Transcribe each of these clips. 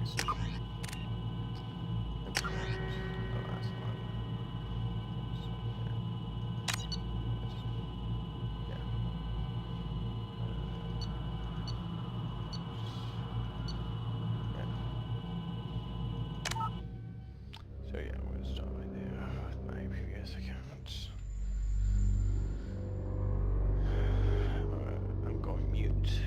So yeah, we're gonna start right there with my previous accounts. I'm going mute.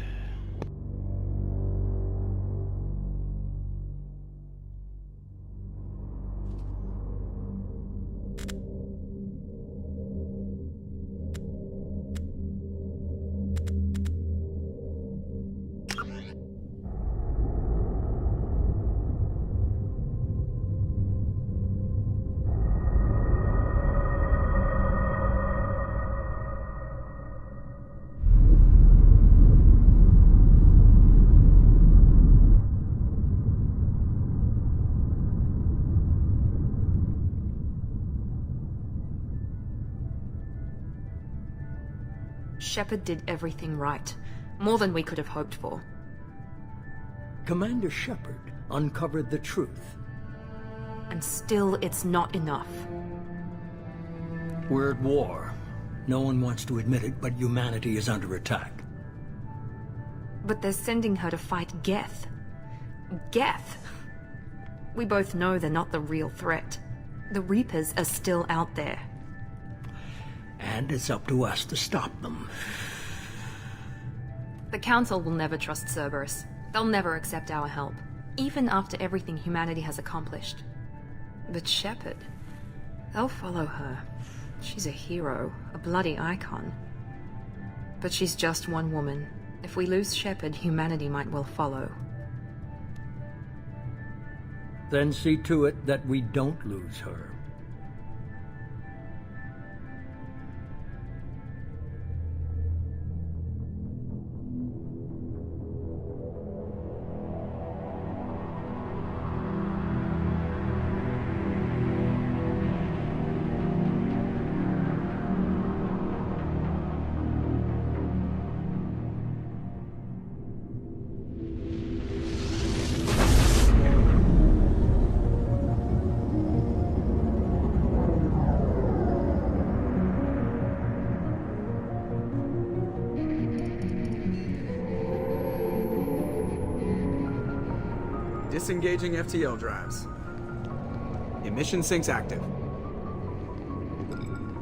Shepard did everything right. More than we could have hoped for. Commander Shepard uncovered the truth. And still, it's not enough. We're at war. No one wants to admit it, but humanity is under attack. But they're sending her to fight Geth. Geth! We both know they're not the real threat. The Reapers are still out there. And it's up to us to stop them. The Council will never trust Cerberus. They'll never accept our help, even after everything humanity has accomplished. But Shepard, they'll follow her. She's a hero, a bloody icon. But she's just one woman. If we lose Shepard, humanity might well follow. Then see to it that we don't lose her. Disengaging FTL drives. Emission sinks active.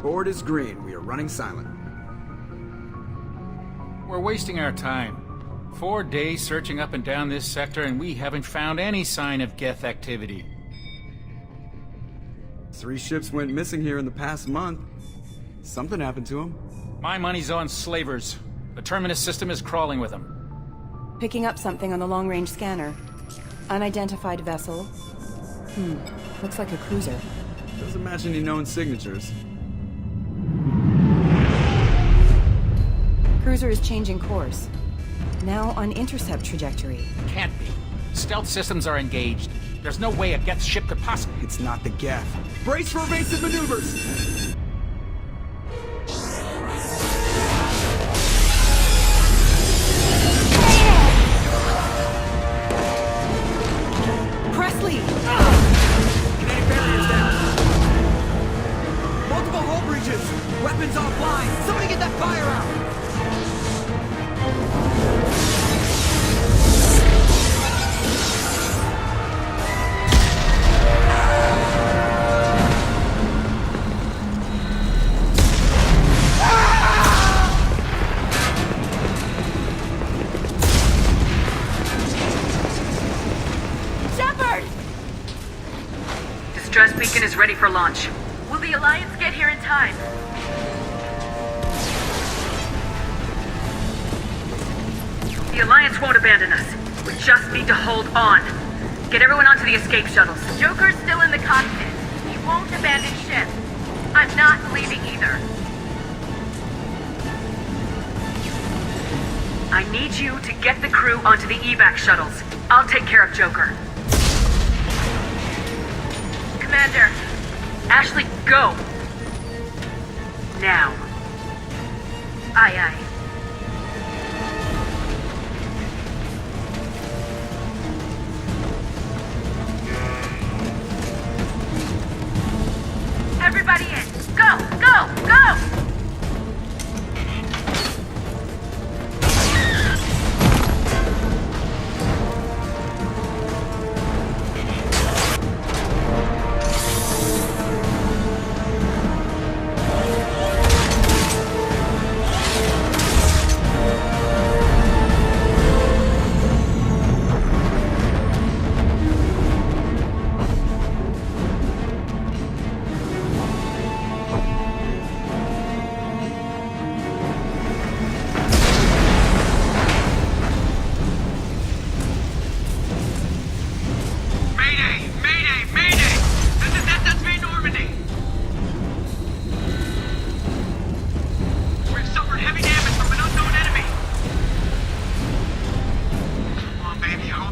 Board is green. We are running silent. We're wasting our time. 4 days searching up and down this sector, and we haven't found any sign of Geth activity. 3 ships went missing here in the past month. Something happened to them. My money's on slavers. The Terminus system is crawling with them. Picking up something on the long-range scanner. Unidentified vessel. Looks like a cruiser. Doesn't match any known signatures. Cruiser is changing course. Now on intercept trajectory. Can't be. Stealth systems are engaged. There's no way a Geth ship could possibly... It's not the Geth. Brace for evasive maneuvers! Presley! Kinetic barriers down. Multiple hull breaches. Weapons offline. Somebody get that fire out. Distress beacon is ready for launch. Will the Alliance get here in time? The Alliance won't abandon us. We just need to hold on. Get everyone onto the escape shuttles. Joker's still in the cockpit. He won't abandon ship. I'm not leaving either. I need you to get the crew onto the evac shuttles. I'll take care of Joker. Commander, Ashley, go! Now. Aye, aye.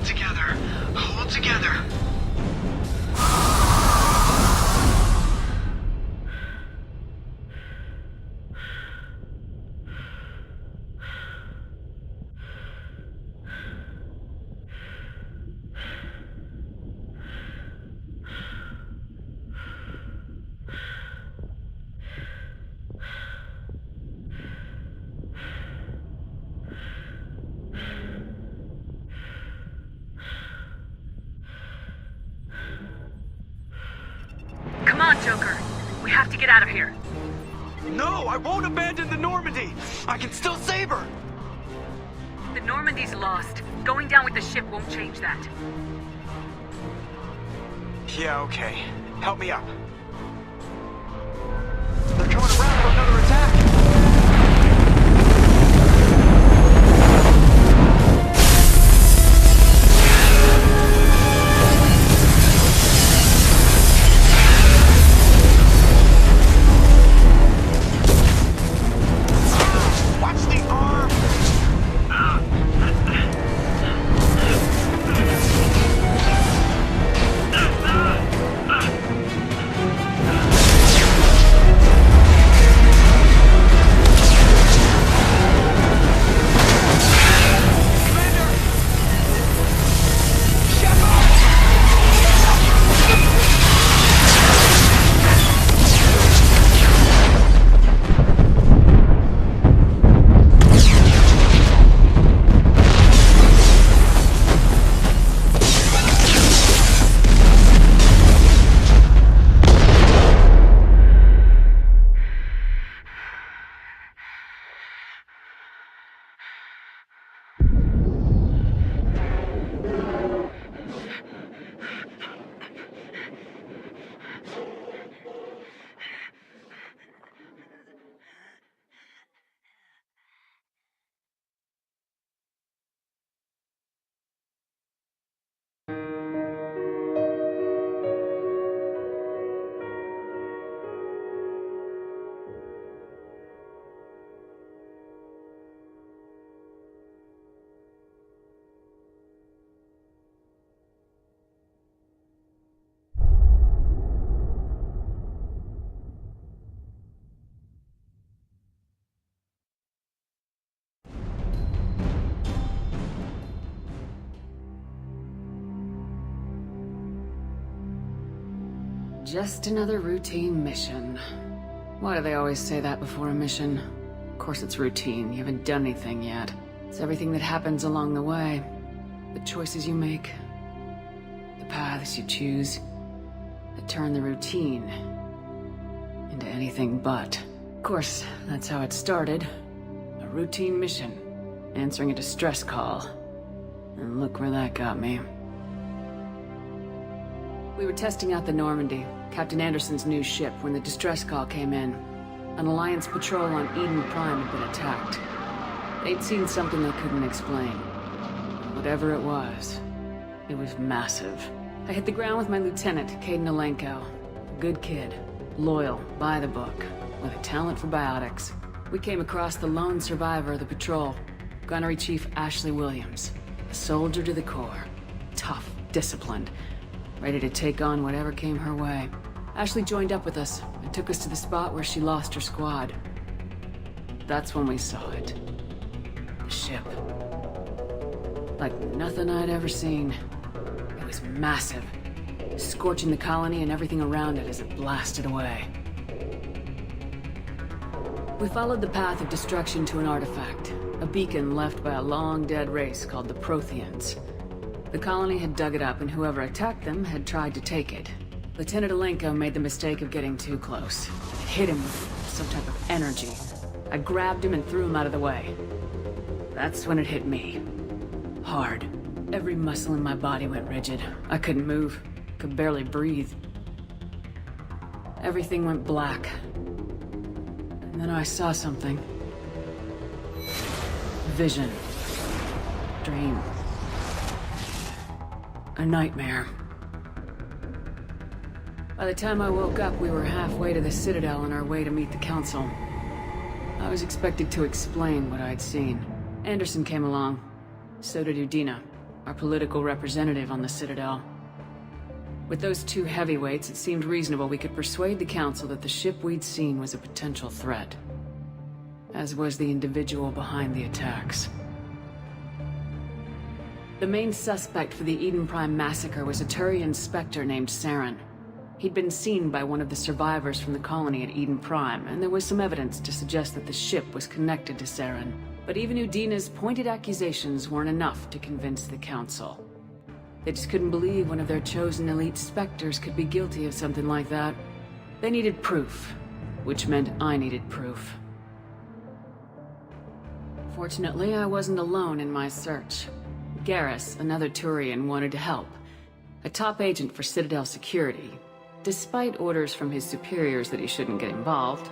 together. Hold together. Come on, Joker. We have to get out of here. No, I won't abandon the Normandy. I can still save her. The Normandy's lost. Going down with the ship won't change that. Yeah, okay. Help me up. They're coming around for another attack. Watch the arm! Just another routine mission. Why do they always say that before a mission? Of course it's routine, you haven't done anything yet. It's everything that happens along the way. The choices you make, the paths you choose, that turn the routine into anything but. Of course, that's how it started. A routine mission, answering a distress call. And look where that got me. We were testing out the Normandy, Captain Anderson's new ship, when the distress call came in. An Alliance patrol on Eden Prime had been attacked. They'd seen something they couldn't explain. And whatever it was massive. I hit the ground with my lieutenant, Caden Alenko. A good kid, loyal, by the book, with a talent for biotics. We came across the lone survivor of the patrol, Gunnery Chief Ashley Williams. A soldier to the core. Tough, disciplined, ready to take on whatever came her way. Ashley joined up with us and took us to the spot where she lost her squad. That's when we saw it. The ship. Like nothing I'd ever seen. It was massive, scorching the colony and everything around it as it blasted away. We followed the path of destruction to an artifact, a beacon left by a long-dead race called the Protheans. The colony had dug it up, and whoever attacked them had tried to take it. Lieutenant Alenko made the mistake of getting too close. It hit him with some type of energy. I grabbed him and threw him out of the way. That's when it hit me. Hard. Every muscle in my body went rigid. I couldn't move. Could barely breathe. Everything went black. And then I saw something. Vision. Dream. A nightmare. By the time I woke up, we were halfway to the Citadel on our way to meet the Council. I was expected to explain what I'd seen. Anderson came along. So did Udina. our political representative on the Citadel. With those two heavyweights, it seemed reasonable we could persuade the Council that the ship we'd seen was a potential threat, as was the individual behind the attacks. The main suspect for the Eden Prime massacre was a Turian Spectre named Saren. He'd been seen by one of the survivors from the colony at Eden Prime, and there was some evidence to suggest that the ship was connected to Saren. But even Udina's pointed accusations weren't enough to convince the Council. They just couldn't believe one of their chosen elite Spectres could be guilty of something like that. They needed proof, which meant I needed proof. Fortunately, I wasn't alone in my search. Garrus, another Turian, wanted to help. A top agent for Citadel security. Despite orders from his superiors that he shouldn't get involved,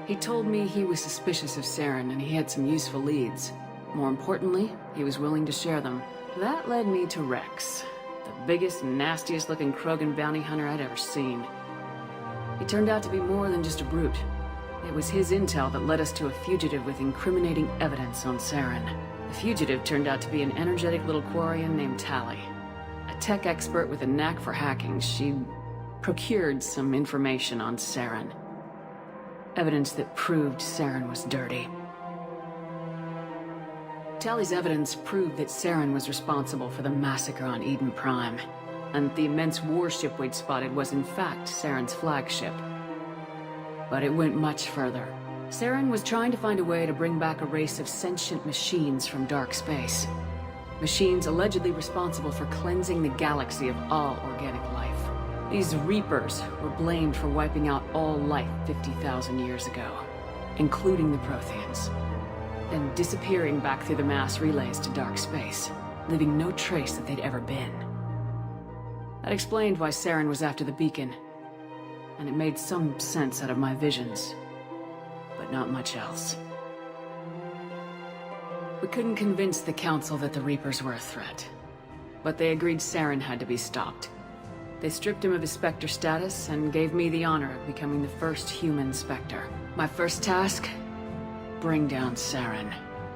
he told me he was suspicious of Saren and he had some useful leads. More importantly, he was willing to share them. That led me to Rex, the biggest and nastiest looking Krogan bounty hunter I'd ever seen. He turned out to be more than just a brute. It was his intel that led us to a fugitive with incriminating evidence on Saren. The fugitive turned out to be an energetic little Quarian named Tali. A tech expert with a knack for hacking, she'd procured some information on Saren. Evidence that proved Saren was dirty. Tali's evidence proved that Saren was responsible for the massacre on Eden Prime, and the immense warship we'd spotted was in fact Saren's flagship. But it went much further. Saren was trying to find a way to bring back a race of sentient machines from dark space. Machines allegedly responsible for cleansing the galaxy of all organic life. These Reapers were blamed for wiping out all life 50,000 years ago, including the Protheans, then disappearing back through the mass relays to dark space, leaving no trace that they'd ever been. That explained why Saren was after the beacon, and it made some sense out of my visions, but not much else. We couldn't convince the Council that the Reapers were a threat, but they agreed Saren had to be stopped. They stripped him of his Spectre status and gave me the honor of becoming the first human Spectre. My first task? Bring down Saren.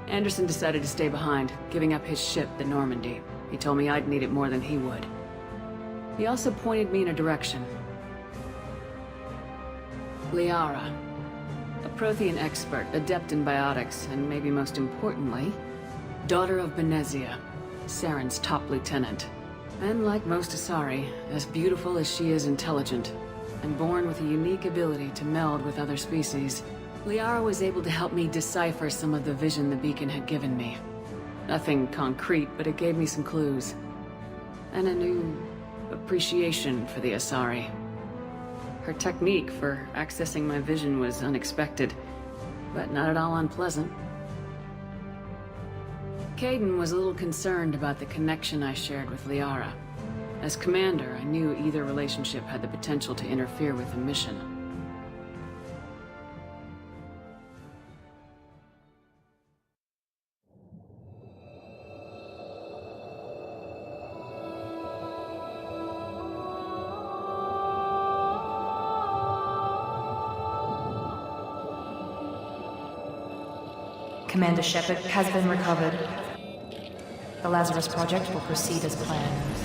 Anderson decided to stay behind, giving up his ship, the Normandy. He told me I'd need it more than he would. He also pointed me in a direction. Liara, a Prothean expert, adept in biotics, and maybe most importantly, daughter of Benezia, Saren's top lieutenant. And like most Asari, as beautiful as she is intelligent, and born with a unique ability to meld with other species, Liara was able to help me decipher some of the vision the beacon had given me. Nothing concrete, but it gave me some clues. And a new appreciation for the Asari. Her technique for accessing my vision was unexpected, but not at all unpleasant. Kaidan was a little concerned about the connection I shared with Liara. As commander, I knew either relationship had the potential to interfere with the mission. Commander Shepard has been recovered. The Lazarus Project will proceed as planned.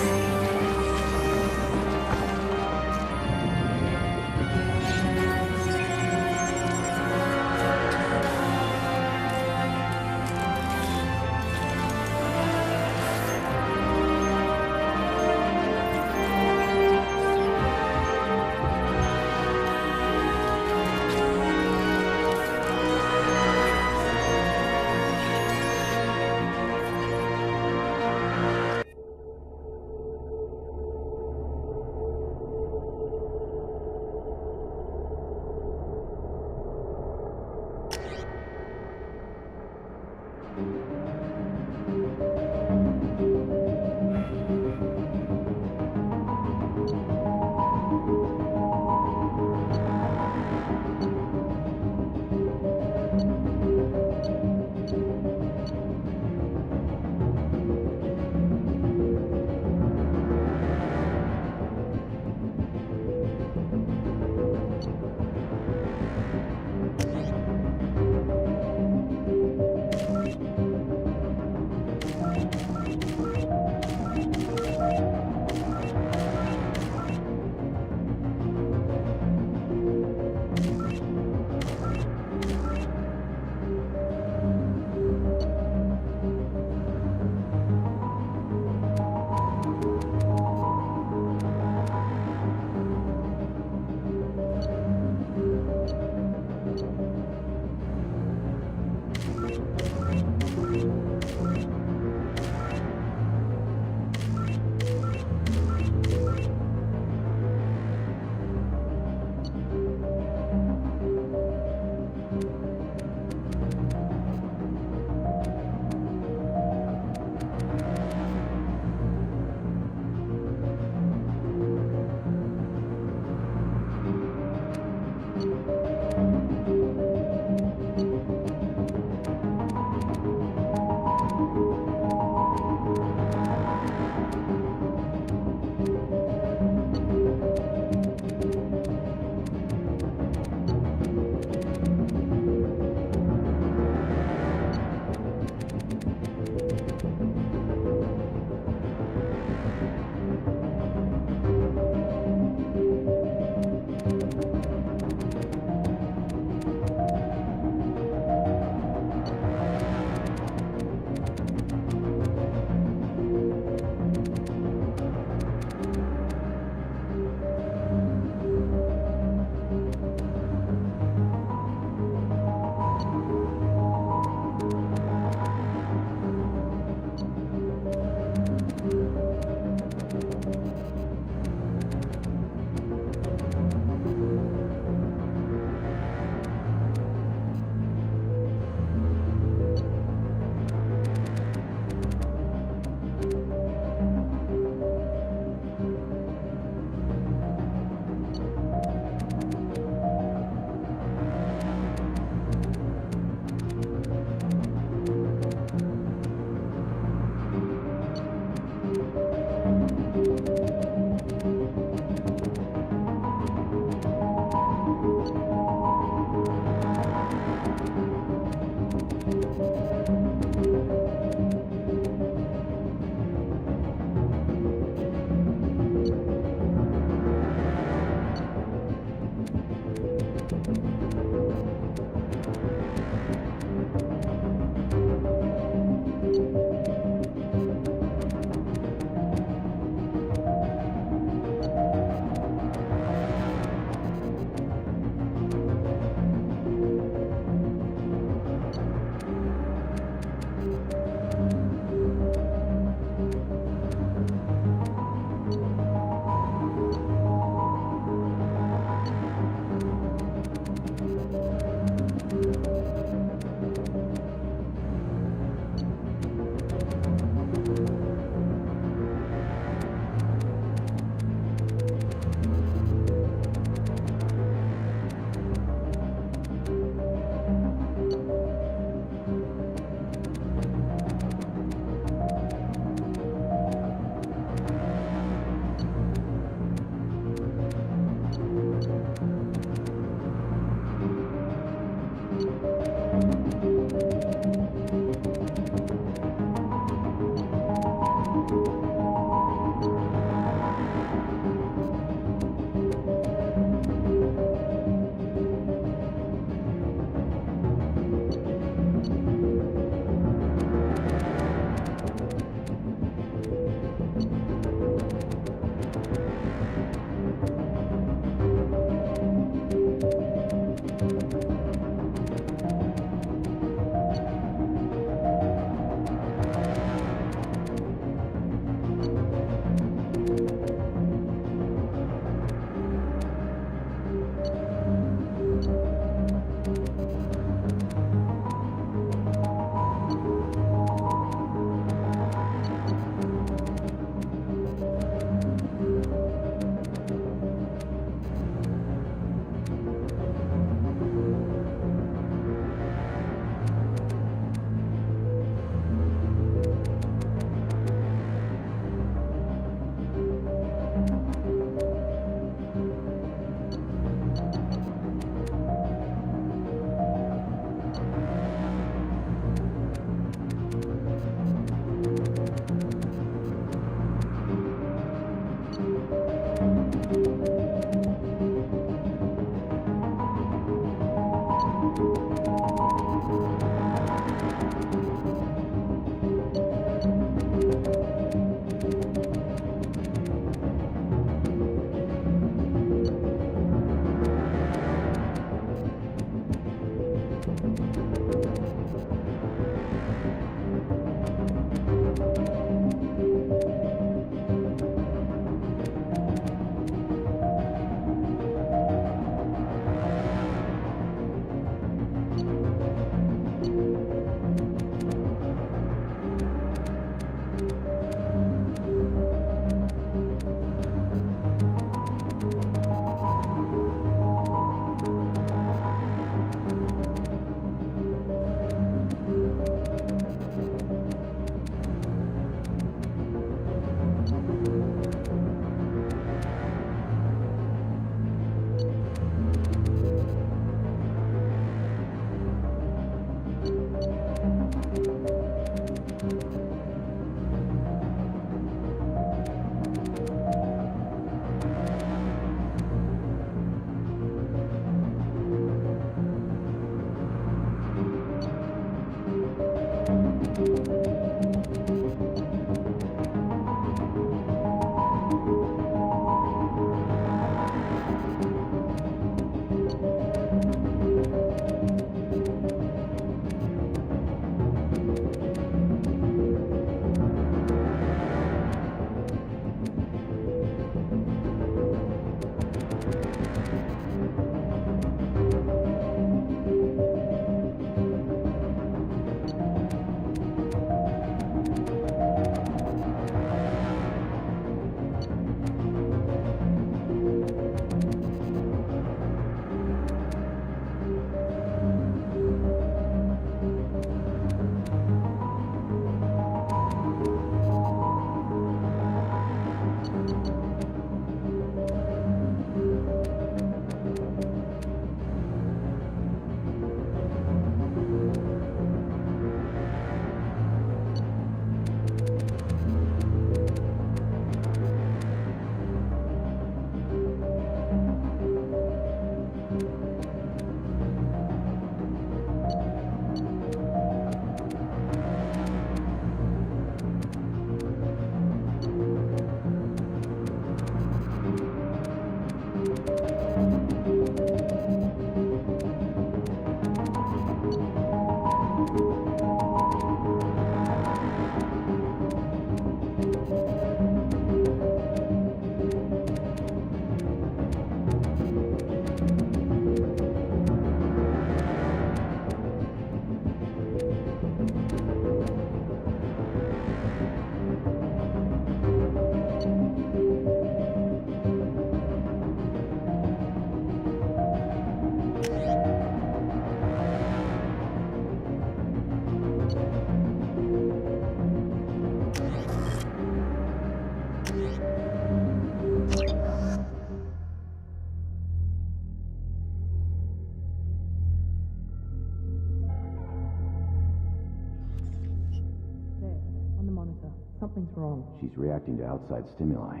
wrong? She's reacting to outside stimuli,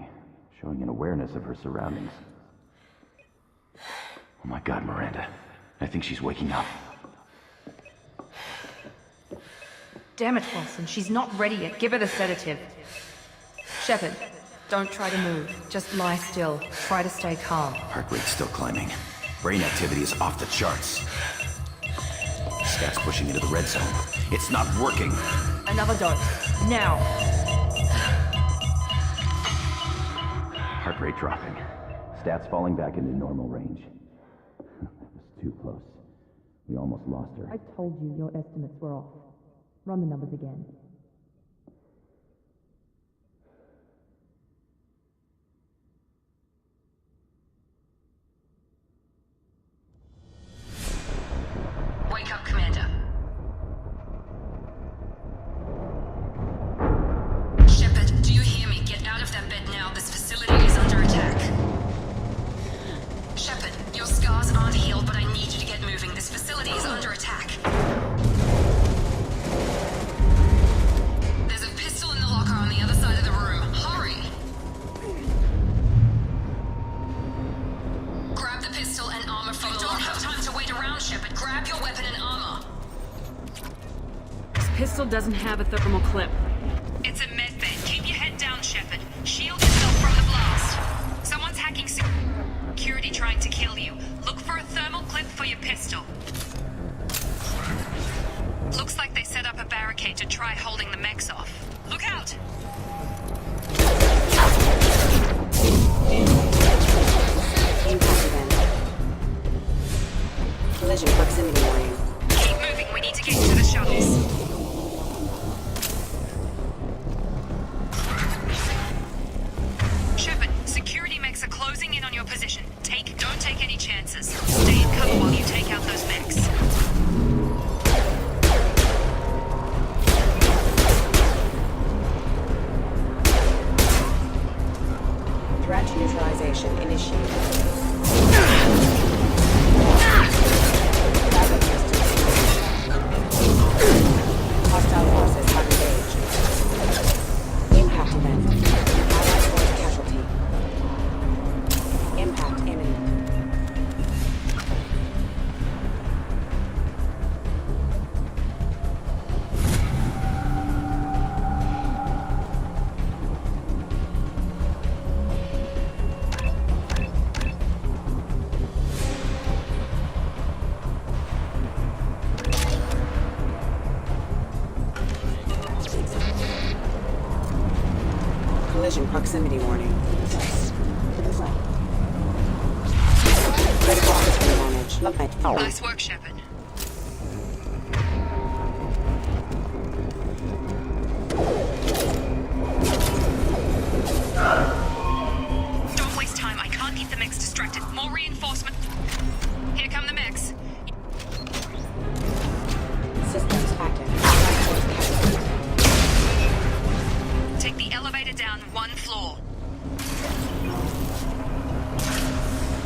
showing an awareness of her surroundings. Oh my god, Miranda. I think she's waking up. Damn it, Wilson. She's not ready yet. Give her the sedative. Shepard, don't try to move. Just lie still. Try to stay calm. Heart rate's still climbing. Brain activity is off the charts. Scout's pushing into the red zone. It's not working. Another dose. Now. Heart rate dropping. Stats falling back into normal range. That was too close. We almost lost her. I told you your estimates were off. Run the numbers again. Wake up, Commander. Shepard, do you hear me? Get out of that bed now. This facility is under attack. Shepard, your scars aren't healed, but I need you to get moving. This facility is under attack. There's a pistol in the locker on the other side of the room. Hurry! Grab the pistol and armor from the locker. You don't have time to wait around, Shepard. Grab your weapon and armor. This pistol doesn't have a thermal clip. It's a med bed. Keep your head down, Shepard. Shield yourself from the blast. Someone's hacking security trying to kill you. Look for a thermal clip for your pistol. Looks like they set up a barricade to try holding the mechs off. Look out! Collision proximity warning. Keep moving. We need to get you to the shuttles. Shepard, security mechs are closing in on your position. Don't take any chances. Stay in cover while you take out those mechs. Threat neutralization initiated. Hostile forces are engaged. Impact event. Allied force casualty. Impact imminent. Collision proximity warning. Critical system damage. Nice work, Shepard. Don't waste time. I can't keep the mechs distracted. More reinforcement. Here come the mechs. Systems active. Take the elevator down one floor.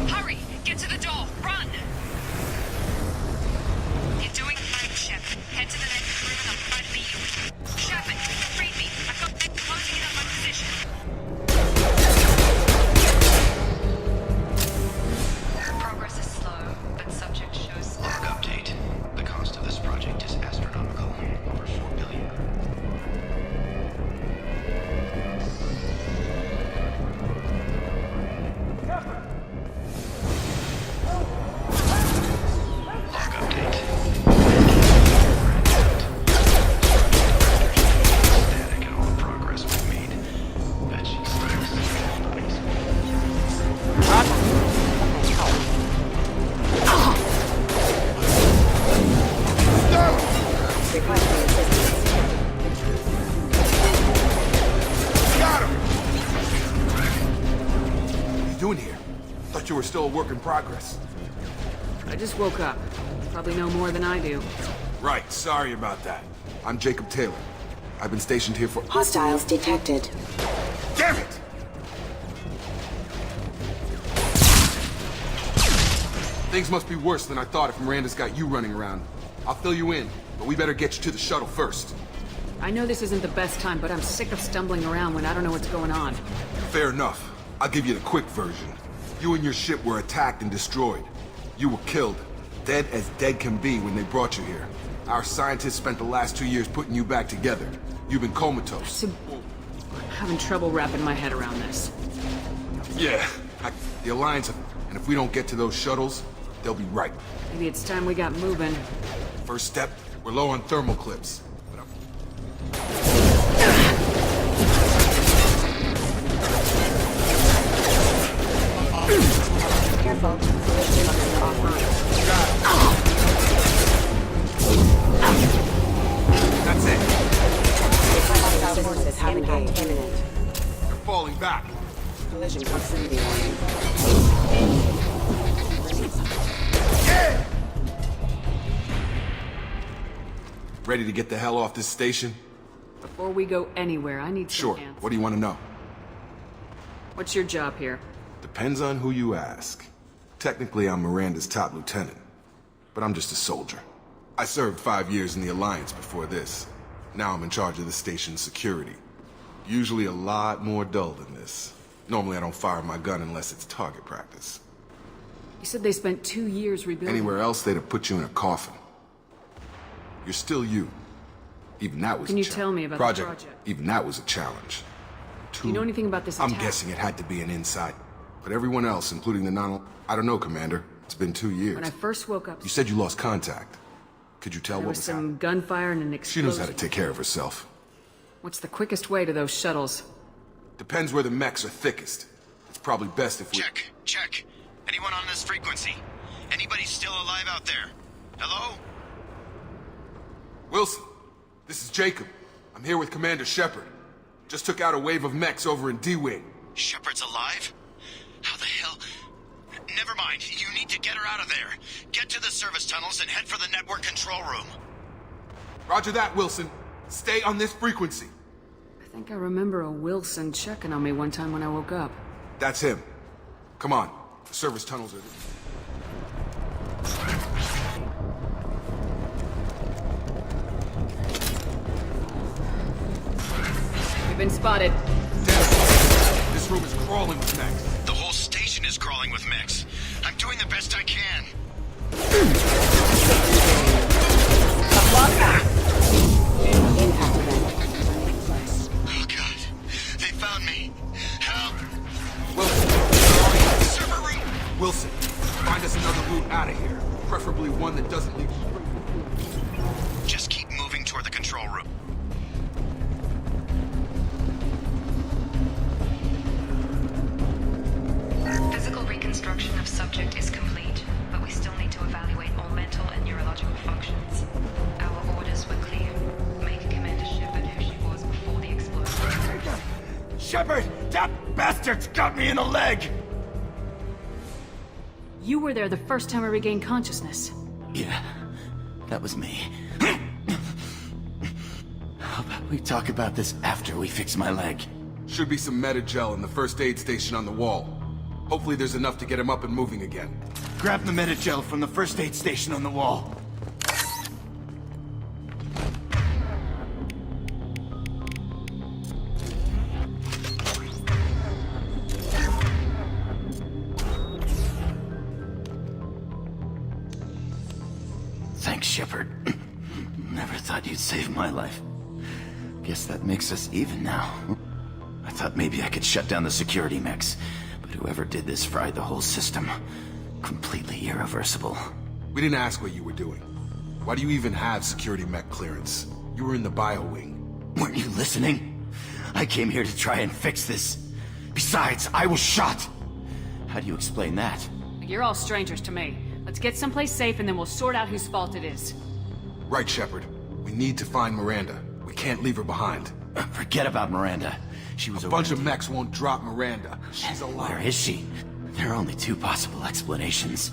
Hurry! Get to the door! Run! You're doing fine, Shepard. Head to the next room and I'll try to beat you. Shepard, read me. I've got mechs closing in on my position. Progress is slow, but subject shows... Log update. The cost of this project is astronomical. Over $4 billion. Log update. Static at all the progress we've made. Bet she Requesting assistance. Got him! What are you doing here? Thought you were still a work in progress. I just woke up. Probably know more than I do. Right, sorry about that. I'm Jacob Taylor. I've been stationed here for... Hostiles detected. Damn it! Things must be worse than I thought if Miranda's got you running around. I'll fill you in, but we better get you to the shuttle first. I know this isn't the best time, but I'm sick of stumbling around when I don't know what's going on. Fair enough. I'll give you the quick version. You and your ship were attacked and destroyed. You were killed. Dead as dead can be when they brought you here. Our scientists spent the last 2 years putting you back together. You've been comatose. I'm having trouble wrapping my head around this. Yeah. The Alliance, and if we don't get to those shuttles, they'll be right. Maybe it's time we got moving. First step, we're low on thermal clips. Careful. That's it. Forces have engaged. Imminent. You're falling back. Collision proximity warning. Ready to get the hell off this station? Before we go anywhere, I need some Sure. answers. What do you want to know? What's your job here? Depends on who you ask. Technically, I'm Miranda's top lieutenant, but I'm just a soldier. I served 5 years in the Alliance before this. Now I'm in charge of the station's security. Usually a lot more dull than this. Normally I don't fire my gun unless it's target practice. You said they spent 2 years rebuilding. Anywhere else, they'd have put you in a coffin. You're still you. Even that was Can a you challenge. tell me about the project? Even that was a challenge. Do you know anything about this I'm attack? guessing it had to be an inside. But everyone else, including the I don't know, Commander. It's been 2 years. When I first woke up, You said you lost contact. Could you tell there what was was some happening? gunfire and an She explosion. knows how to take care of herself. What's the quickest way to those shuttles? Depends where the mechs are thickest. It's probably best if we... Check. Anyone on this frequency? Anybody still alive out there? Hello? Wilson, this is Jacob. I'm here with Commander Shepard. Just took out a wave of mechs over in D-Wing. Shepard's alive? How the hell? Never mind. You need to get her out of there. Get to the service tunnels and head for the network control room. Roger that, Wilson. Stay on this frequency. I think I remember a Wilson checking on me one time when I woke up. That's him. Come on. The service tunnels are... We've been spotted. Damn it. This room is crawling with mechs. The whole station is crawling with mechs. I'm doing the best I can. Oh god. They found me. Help! Wilson, Server room! Wilson, find us another route out of here. Preferably one that doesn't lead... Just keep moving toward the control room. Physical reconstruction of subject is complete, but we still need to evaluate all mental and neurological functions. Our orders were clear. Make Commander Shepard who she was before the explosion. Shepard! That bastard's got me in the leg! You were there the first time I regained consciousness. Yeah, that was me. How about we talk about this after we fix my leg? Should be some Metagel in the first aid station on the wall. Hopefully there's enough to get him up and moving again. Grab the Metagel from the first aid station on the wall. Thanks, Shepard. Never thought you'd save my life. Guess that makes us even now. I thought maybe I could shut down the security mechs, but whoever did this fried the whole system. Completely irreversible. We didn't ask what you were doing. Why do you even have security mech clearance? You were in the bio wing. Weren't you listening? I came here to try and fix this. Besides, I was shot. How do you explain that? You're all strangers to me. Let's get someplace safe and then we'll sort out whose fault it is. Right, Shepard. We need to find Miranda. We can't leave her behind. Forget about Miranda. She was a bunch of mechs won't drop Miranda. She's alive. Where is she? There are only two possible explanations.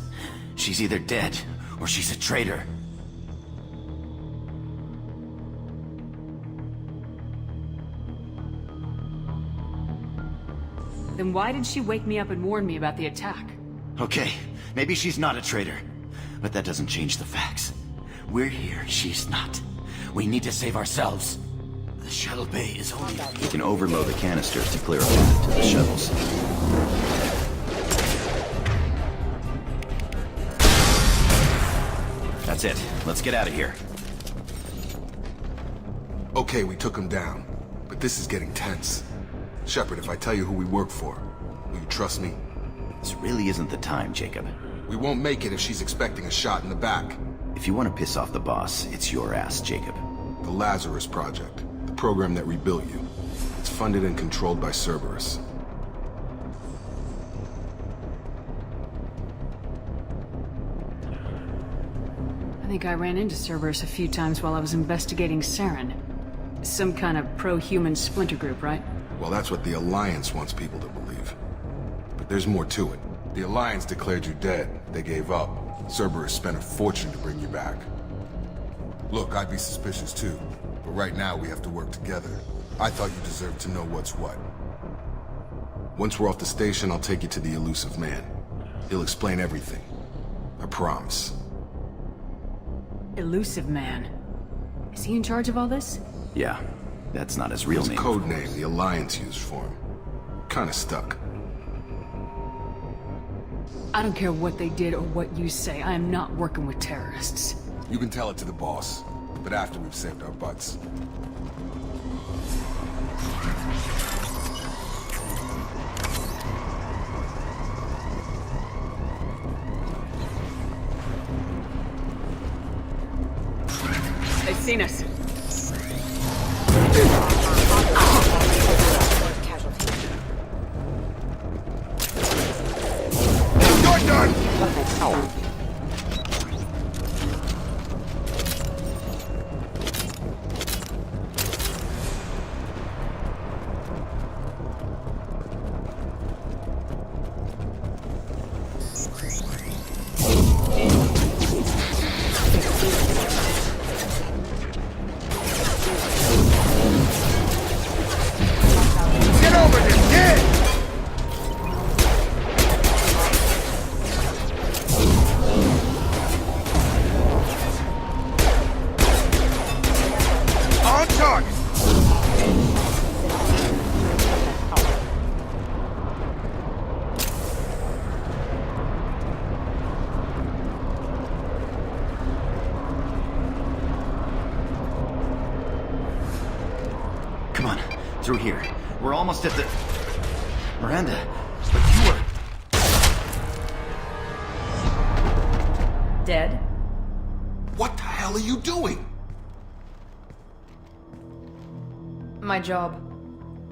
She's either dead, or she's a traitor. Then why did she wake me up and warn me about the attack? Okay, maybe she's not a traitor, but that doesn't change the facts. We're here, she's not. We need to save ourselves. The shuttle bay is only... We can overload the canisters to clear a path to the shuttles. That's it. Let's get out of here. Okay, we took him down. But this is getting tense. Shepard, if I tell you who we work for, will you trust me? This really isn't the time, Jacob. We won't make it if she's expecting a shot in the back. If you want to piss off the boss, it's your ass, Jacob. The Lazarus Project. The program that rebuilt you. It's funded and controlled by Cerberus. I think I ran into Cerberus a few times while I was investigating Saren. Some kind of pro-human splinter group, right? Well, that's what the Alliance wants people to believe. But there's more to it. The Alliance declared you dead. They gave up. Cerberus spent a fortune to bring you back. Look, I'd be suspicious too. But right now, we have to work together. I thought you deserved to know what's what. Once we're off the station, I'll take you to the elusive man. He'll explain everything. I promise. Elusive man. Is he in charge of all this? Yeah, that's not his real name. It's a code name the Alliance used for him. Kinda stuck. I don't care what they did or what you say. I am not working with terrorists. You can tell it to the boss, but after we've saved our butts. They've seen us. You're done! Come on, through here. We're almost at the... Miranda, but you were... Dead? What the hell are you doing? My job.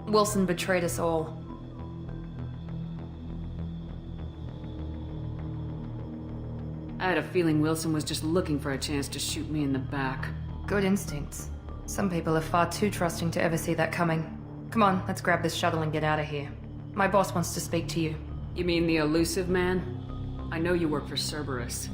Wilson betrayed us all. I had a feeling Wilson was just looking for a chance to shoot me in the back. Good instincts. Some people are far too trusting to ever see that coming. Come on, let's grab this shuttle and get out of here. My boss wants to speak to you. You mean the elusive man? I know you work for Cerberus.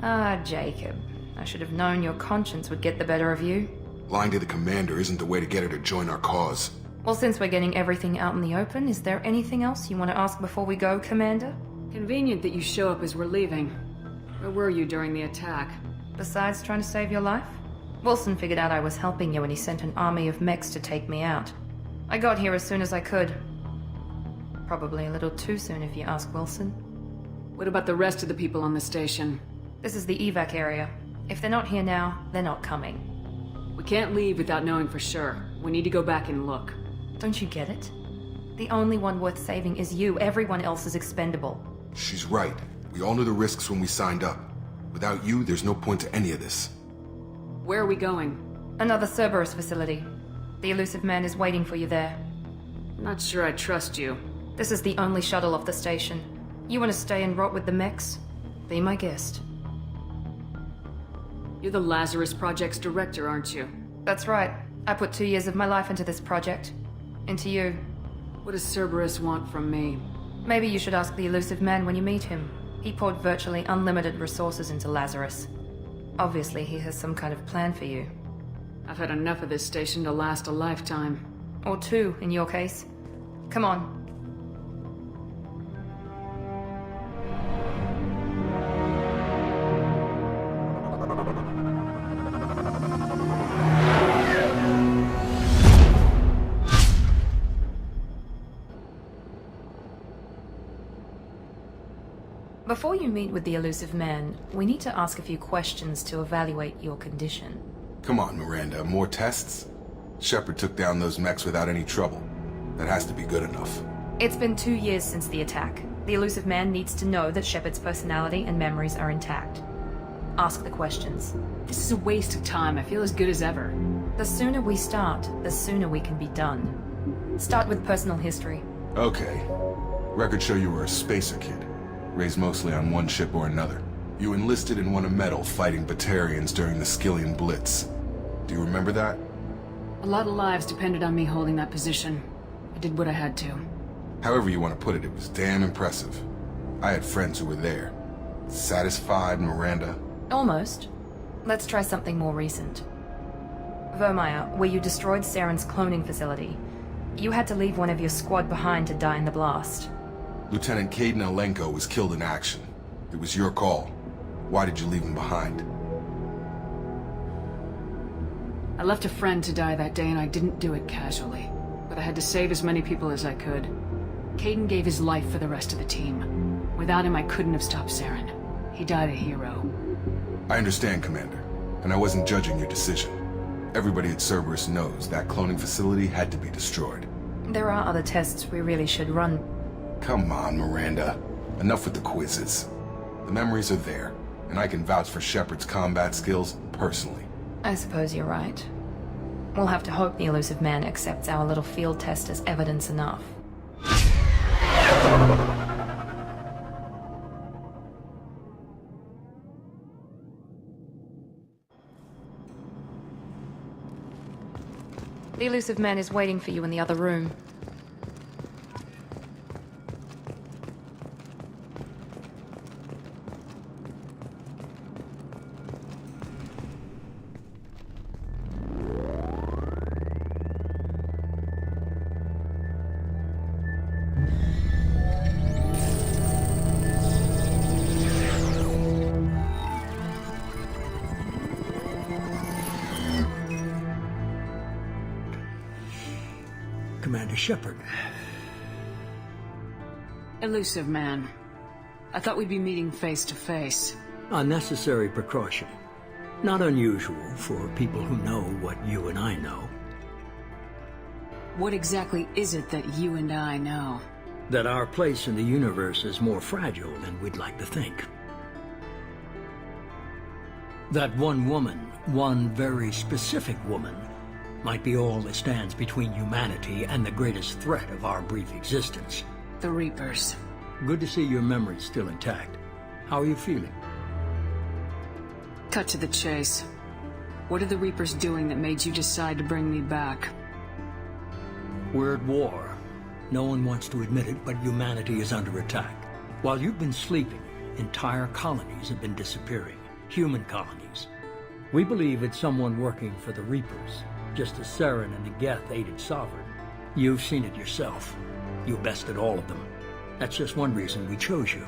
Ah, Jacob. I should have known your conscience would get the better of you. Lying to the commander isn't the way to get her to join our cause. Well, since we're getting everything out in the open, is there anything else you want to ask before we go, Commander? Convenient that you show up as we're leaving. Where were you during the attack? Besides trying to save your life? Wilson figured out I was helping you when he sent an army of mechs to take me out. I got here as soon as I could. Probably a little too soon if you ask Wilson. What about the rest of the people on the station? This is the evac area. If they're not here now, they're not coming. We can't leave without knowing for sure. We need to go back and look. Don't you get it? The only one worth saving is you. Everyone else is expendable. She's right. We all knew the risks when we signed up. Without you, there's no point to any of this. Where are we going? Another Cerberus facility. The elusive man is waiting for you there. Not sure I trust you. This is the only shuttle off the station. You want to stay and rot with the mechs? Be my guest. You're the Lazarus Project's director, aren't you? That's right. I put 2 years of my life into this project. Into you. What does Cerberus want from me? Maybe you should ask the elusive man when you meet him. He poured virtually unlimited resources into Lazarus. Obviously, he has some kind of plan for you. I've had enough of this station to last a lifetime. Or 2, in your case. Come on. Before you meet with the elusive man, we need to ask a few questions to evaluate your condition. Come on, Miranda, more tests? Shepard took down those mechs without any trouble. That has to be good enough. It's been 2 years since the attack. The elusive man needs to know that Shepard's personality and memories are intact. Ask the questions. This is a waste of time. I feel as good as ever. The sooner we start, the sooner we can be done. Start with personal history. Okay. Records show you were a spacer kid, raised mostly on one ship or another. You enlisted and won a medal fighting Batarians during the Skillian Blitz. Do you remember that? A lot of lives depended on me holding that position. I did what I had to. However you want to put it, it was damn impressive. I had friends who were there. Satisfied, Miranda? Almost. Let's try something more recent. Vermeer, where you destroyed Saren's cloning facility. You had to leave one of your squad behind to die in the blast. Lieutenant Caden Alenko was killed in action. It was your call. Why did you leave him behind? I left a friend to die that day and I didn't do it casually. But I had to save as many people as I could. Caden gave his life for the rest of the team. Without him, I couldn't have stopped Saren. He died a hero. I understand, Commander, and I wasn't judging your decision. Everybody at Cerberus knows that cloning facility had to be destroyed. There are other tests we really should run. Come on, Miranda. Enough with the quizzes. The memories are there, and I can vouch for Shepard's combat skills personally. I suppose you're right. We'll have to hope the elusive man accepts our little field test as evidence enough. The elusive man is waiting for you in the other room. Commander Shepard. Elusive man. I thought we'd be meeting face to face. Unnecessary precaution. Not unusual for people who know what you and I know. What exactly is it that you and I know? That our place in the universe is more fragile than we'd like to think. That one woman, one very specific woman, might be all that stands between humanity and the greatest threat of our brief existence. The Reapers. Good to see your memory's still intact. How are you feeling? Cut to the chase. What are the Reapers doing that made you decide to bring me back? We're at war. No one wants to admit it, but humanity is under attack. While you've been sleeping, entire colonies have been disappearing. Human colonies. We believe it's someone working for the Reapers, just as Saren and the Geth aided Sovereign. You've seen it yourself. You bested all of them. That's just one reason we chose you.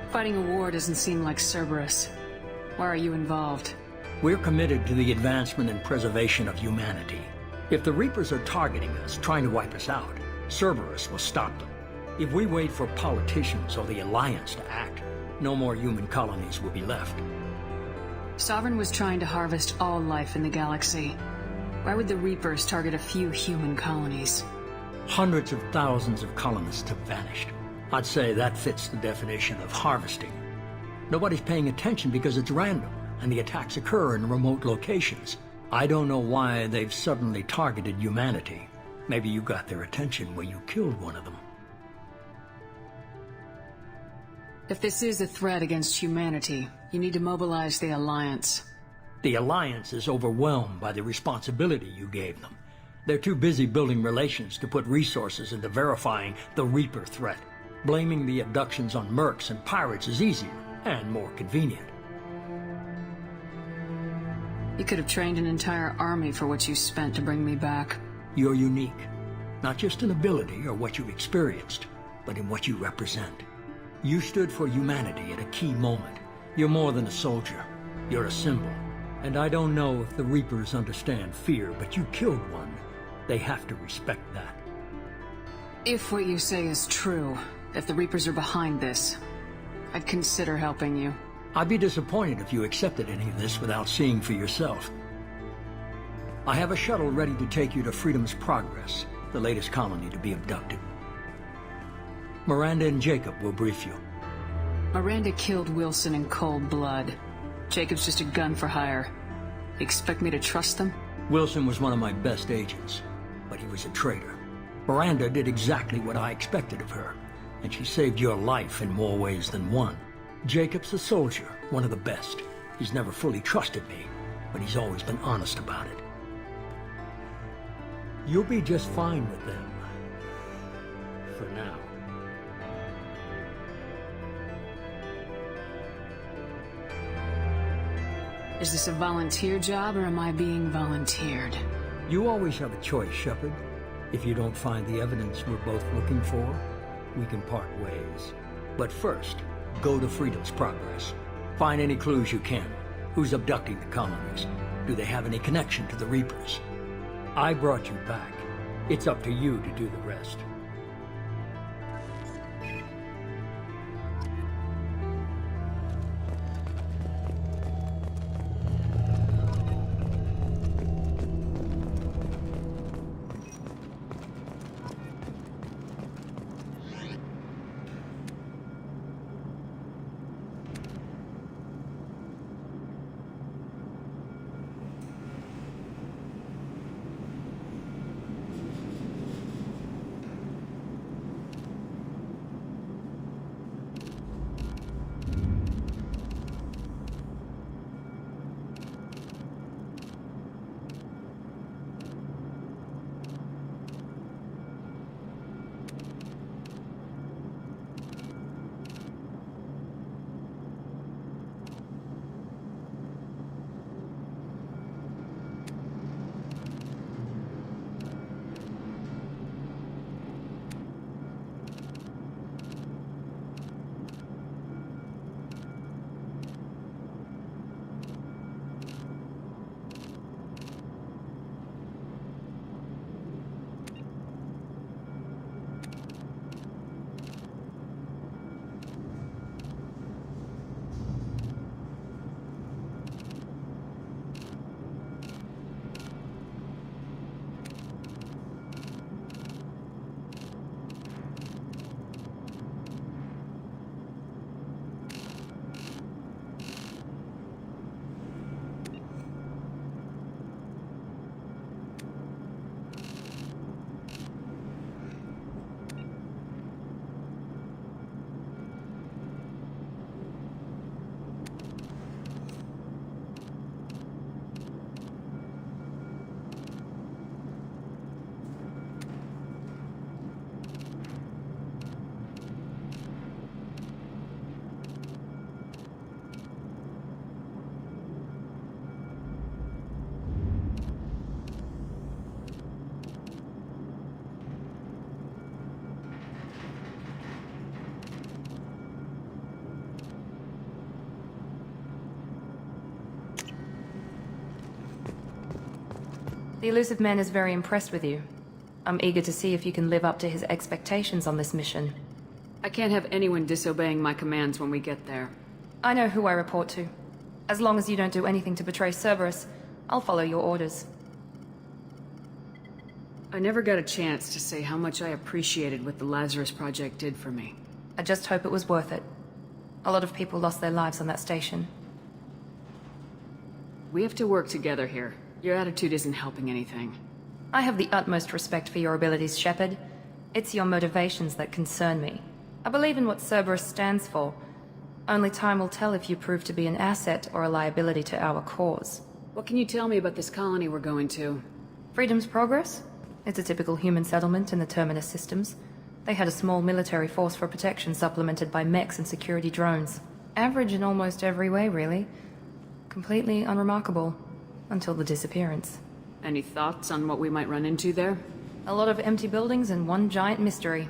Fighting a war doesn't seem like Cerberus. Why are you involved? We're committed to the advancement and preservation of humanity. If the Reapers are targeting us, trying to wipe us out, Cerberus will stop them. If we wait for politicians or the Alliance to act, no more human colonies will be left. Sovereign was trying to harvest all life in the galaxy. Why would the Reapers target a few human colonies? Hundreds of thousands of colonists have vanished. I'd say that fits the definition of harvesting. Nobody's paying attention because it's random, and the attacks occur in remote locations. I don't know why they've suddenly targeted humanity. Maybe you got their attention when you killed one of them. If this is a threat against humanity, you need to mobilize the Alliance. The Alliance is overwhelmed by the responsibility you gave them. They're too busy building relations to put resources into verifying the Reaper threat. Blaming the abductions on mercs and pirates is easier and more convenient. You could have trained an entire army for what you spent to bring me back. You're unique, not just in ability or what you've experienced, but in what you represent. You stood for humanity at a key moment. You're more than a soldier. You're a symbol. And I don't know if the Reapers understand fear, but you killed one. They have to respect that. If what you say is true, if the Reapers are behind this, I'd consider helping you. I'd be disappointed if you accepted any of this without seeing for yourself. I have a shuttle ready to take you to Freedom's Progress, the latest colony to be abducted. Miranda and Jacob will brief you. Miranda killed Wilson in cold blood. Jacob's just a gun for hire. You expect me to trust them? Wilson was one of my best agents, but he was a traitor. Miranda did exactly what I expected of her, and she saved your life in more ways than one. Jacob's a soldier, one of the best. He's never fully trusted me, but he's always been honest about it. You'll be just fine with them. For now. Is this a volunteer job, or am I being volunteered? You always have a choice, Shepard. If you don't find the evidence we're both looking for, we can part ways. But first, go to Freedom's Progress. Find any clues you can. Who's abducting the colonies? Do they have any connection to the Reapers? I brought you back. It's up to you to do the rest. The elusive man is very impressed with you. I'm eager to see if you can live up to his expectations on this mission. I can't have anyone disobeying my commands when we get there. I know who I report to. As long as you don't do anything to betray Cerberus, I'll follow your orders. I never got a chance to say how much I appreciated what the Lazarus Project did for me. I just hope it was worth it. A lot of people lost their lives on that station. We have to work together here. Your attitude isn't helping anything. I have the utmost respect for your abilities, Shepard. It's your motivations that concern me. I believe in what Cerberus stands for. Only time will tell if you prove to be an asset or a liability to our cause. What can you tell me about this colony we're going to? Freedom's Progress? It's a typical human settlement in the Terminus systems. They had a small military force for protection supplemented by mechs and security drones. Average in almost every way, really. Completely unremarkable. Until the disappearance. Any thoughts on what we might run into there? A lot of empty buildings and one giant mystery.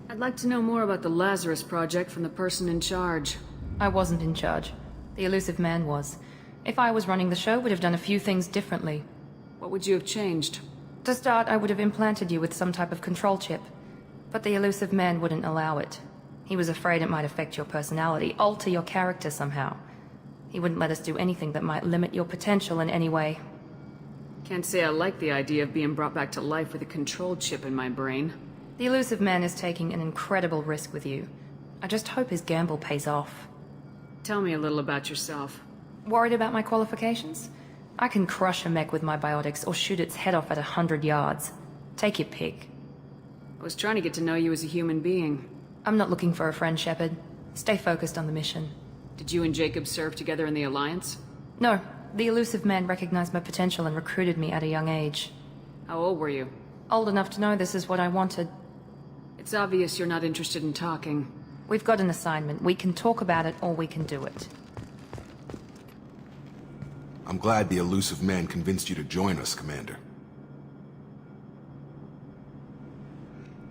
I'd like to know more about the Lazarus Project from the person in charge. I wasn't in charge. The elusive man was. If I was running the show, would have done a few things differently. What would you have changed? To start, I would have implanted you with some type of control chip. But the elusive man wouldn't allow it. He was afraid it might affect your personality, alter your character somehow. He wouldn't let us do anything that might limit your potential in any way. Can't say I like the idea of being brought back to life with a control chip in my brain. The elusive man is taking an incredible risk with you. I just hope his gamble pays off. Tell me a little about yourself. Worried about my qualifications? I can crush a mech with my biotics or shoot its head off at 100 yards. Take your pick. I was trying to get to know you as a human being. I'm not looking for a friend, Shepard. Stay focused on the mission. Did you and Jacob serve together in the Alliance? No. The elusive man recognized my potential and recruited me at a young age. How old were you? Old enough to know this is what I wanted. It's obvious you're not interested in talking. We've got an assignment. We can talk about it or we can do it. I'm glad the elusive man convinced you to join us, Commander.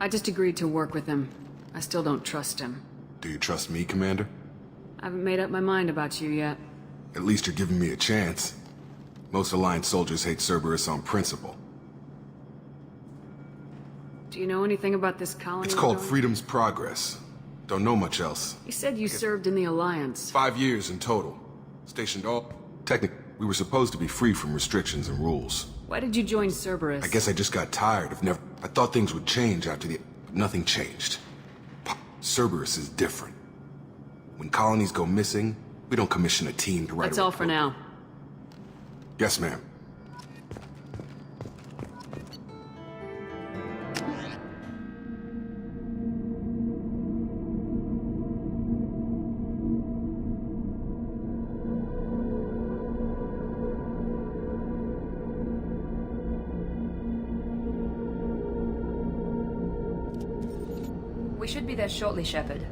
I just agreed to work with him. I still don't trust him. Do you trust me, Commander? I haven't made up my mind about you yet. At least you're giving me a chance. Most Alliance soldiers hate Cerberus on principle. Do you know anything about this colony? It's called Freedom's Progress. Don't know much else. You said you served in the Alliance. 5 years in total. Stationed all... Technically, we were supposed to be free from restrictions and rules. Why did you join Cerberus? I guess I just got tired of never... I thought things would change after the... But nothing changed. Cerberus is different. When colonies go missing, we don't commission a team to write That's all for now. Yes, ma'am. We should be there shortly, Shepard.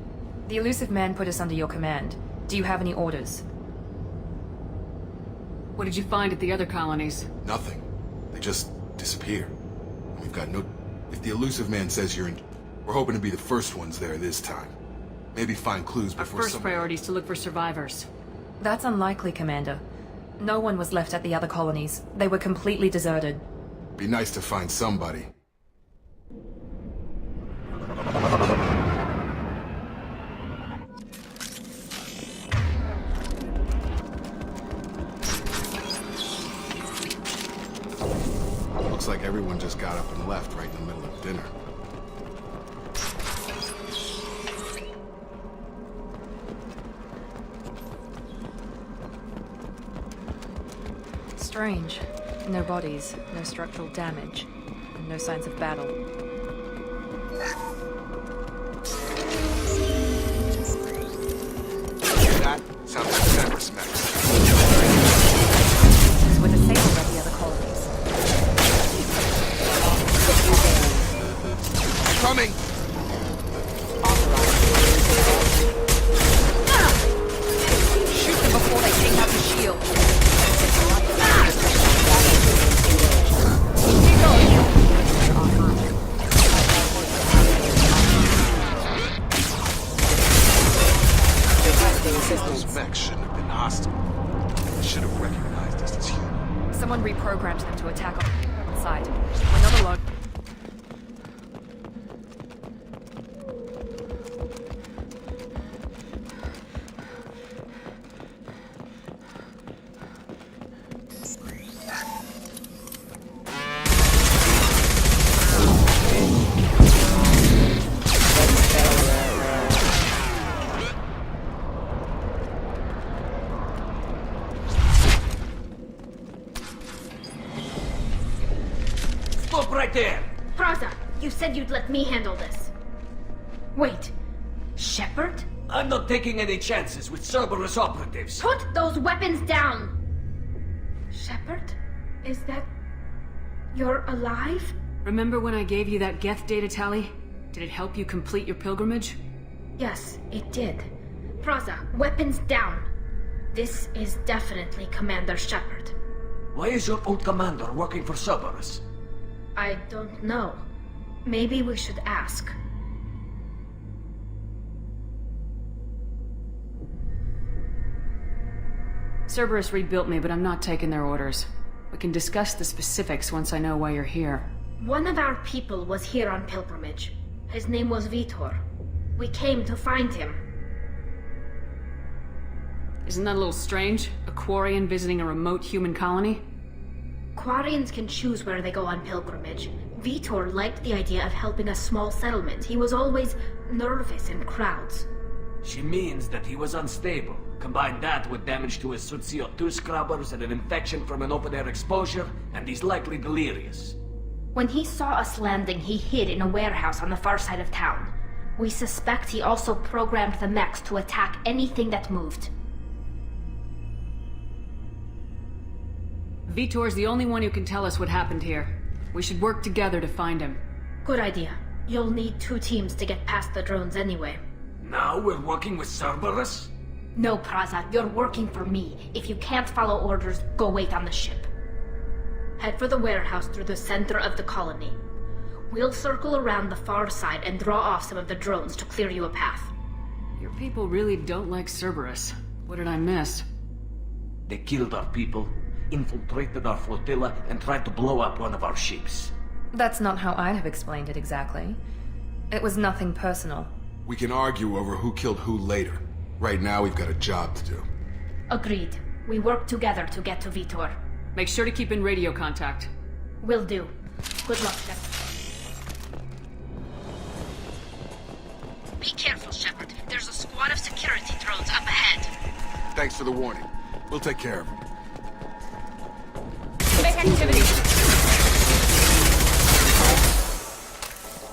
The elusive man put us under your command. Do you have any orders? What did you find at the other colonies? Nothing. They just disappear. We've got no... If the elusive man says you're in... We're hoping to be the first ones there this time. Maybe find clues before Our first priority is to look for survivors. That's unlikely, Commander. No one was left at the other colonies. They were completely deserted. Be nice to find somebody. Looks like everyone just got up and left right in the middle of dinner. Strange. No bodies, no structural damage, and no signs of battle. That sounds like Cerberus mech. We're disabled at the other colonies. Coming! Shoot them before they take out the shield. Those mechs shouldn't have been hostile. They should have recognized us as human. Someone reprogrammed them to attack on side. We're not alone. Stop right there! Praza, you said you'd let me handle this. Wait, Shepard? I'm not taking any chances with Cerberus operatives. Put those weapons down! Shepard? Is that... you're alive? Remember when I gave you that Geth data tally? Did it help you complete your pilgrimage? Yes, it did. Praza, weapons down. This is definitely Commander Shepard. Why is your old commander working for Cerberus? I don't know. Maybe we should ask. Cerberus rebuilt me, but I'm not taking their orders. We can discuss the specifics once I know why you're here. One of our people was here on pilgrimage. His name was Vitor. We came to find him. Isn't that a little strange? A Quarian visiting a remote human colony? Quarians can choose where they go on pilgrimage. Vitor liked the idea of helping a small settlement. He was always nervous in crowds. She means that he was unstable. Combine that with damage to his CO2 scrubbers and an infection from an open-air exposure, and he's likely delirious. When he saw us landing, he hid in a warehouse on the far side of town. We suspect he also programmed the mechs to attack anything that moved. Vitor's the only one who can tell us what happened here. We should work together to find him. Good idea. You'll need 2 teams to get past the drones anyway. Now we're working with Cerberus? No, Praza, you're working for me. If you can't follow orders, go wait on the ship. Head for the warehouse through the center of the colony. We'll circle around the far side and draw off some of the drones to clear you a path. Your people really don't like Cerberus. What did I miss? They killed our people, infiltrated our flotilla, and tried to blow up one of our ships. That's not how I'd have explained it exactly. It was nothing personal. We can argue over who killed who later. Right now, we've got a job to do. Agreed. We work together to get to Vitor. Make sure to keep in radio contact. Will do. Good luck, Shepard. Be careful, Shepard. There's a squad of security drones up ahead. Thanks for the warning. We'll take care of him. Make activity.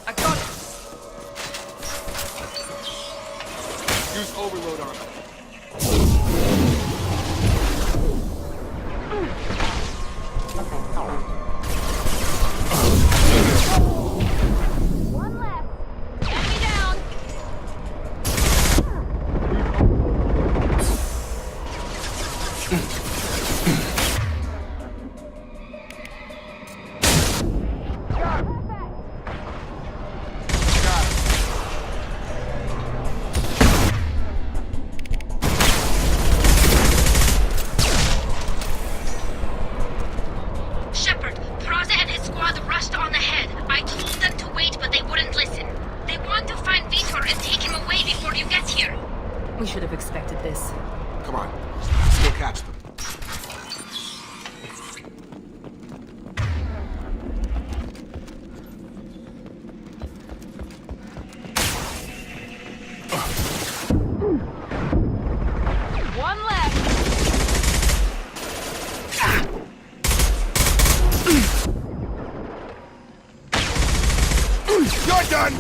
I got it! Use overload on him. One left. Enemy down. Shepard, Praza and his squad rushed on ahead. I told them to wait, but they wouldn't listen. They want to find Vitor and take him away before you get here. We should have expected this. Come on. Let's go catch them. One left. You're done!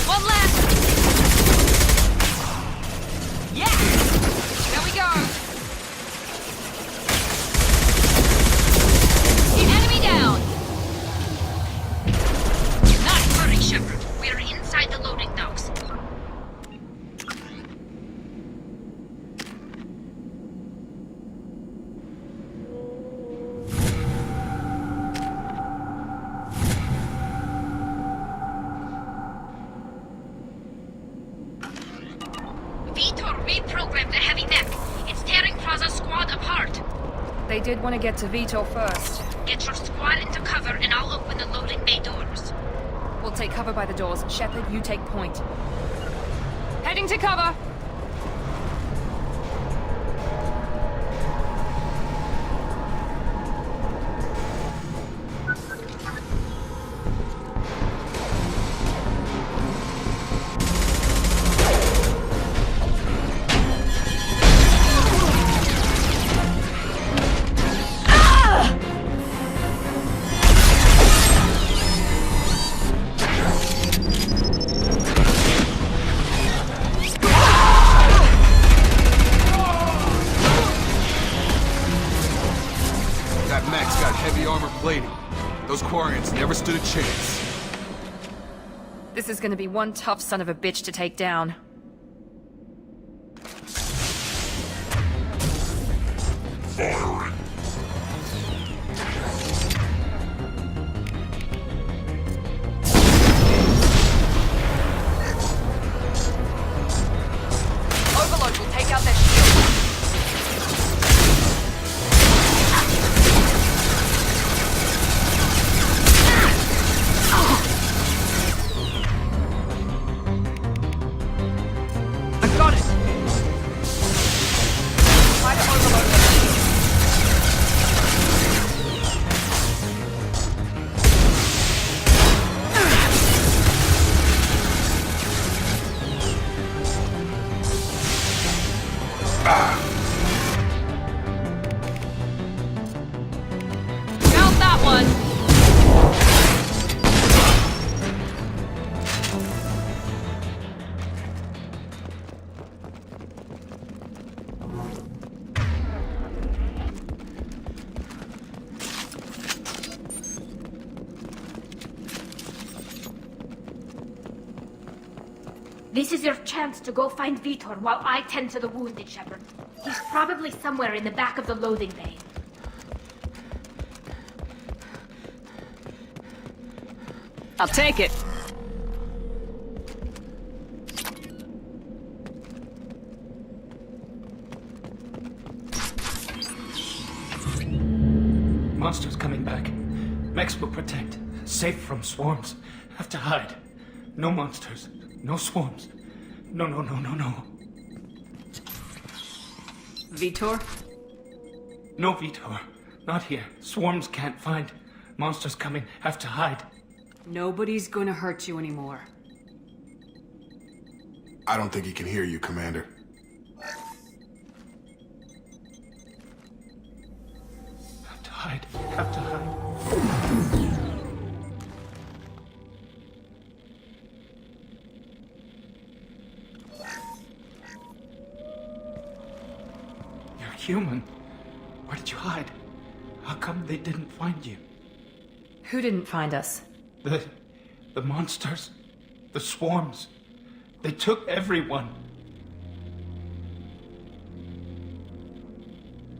One left. Yeah. There we go. Enemy down. Not hurry, Shepard. We're inside the loading docks. Vitor reprogrammed the heavy mech. It's tearing Praza's squad apart. They did want to get to Vitor first. Get your squad into cover and I'll open the loading bay doors. We'll take cover by the doors. Shepard, you take point. Heading to cover! That mech's got heavy armor plating. Those Quarians never stood a chance. This is gonna be one tough son of a bitch to take down. Overload will take out their shield. Count that one! This is your chance to go find Vitor while I tend to the wounded, Shepard. He's probably somewhere in the back of the loading bay. I'll take it. Monsters coming back. Mechs will protect. Safe from swarms. Have to hide. No monsters. No swarms. No. Vitor? No Vitor. Not here. Swarms can't find. Monsters coming. Have to hide. Nobody's gonna hurt you anymore. I don't think he can hear you, Commander. Have to hide. Have to hide. You're human. Where did you hide? How come they didn't find you? Who didn't find us? The monsters. The swarms. They took everyone.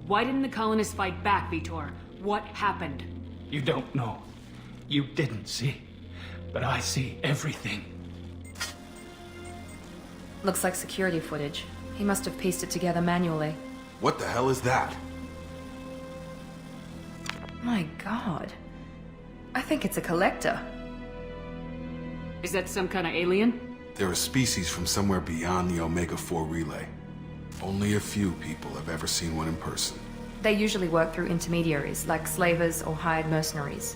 Why didn't the colonists fight back, Vitor? What happened? You don't know. You didn't see. But I see everything. Looks like security footage. He must have pieced it together manually. What the hell is that? My god. I think it's a collector. Is that some kind of alien? They're a species from somewhere beyond the Omega-4 relay. Only a few people have ever seen one in person. They usually work through intermediaries, like slavers or hired mercenaries.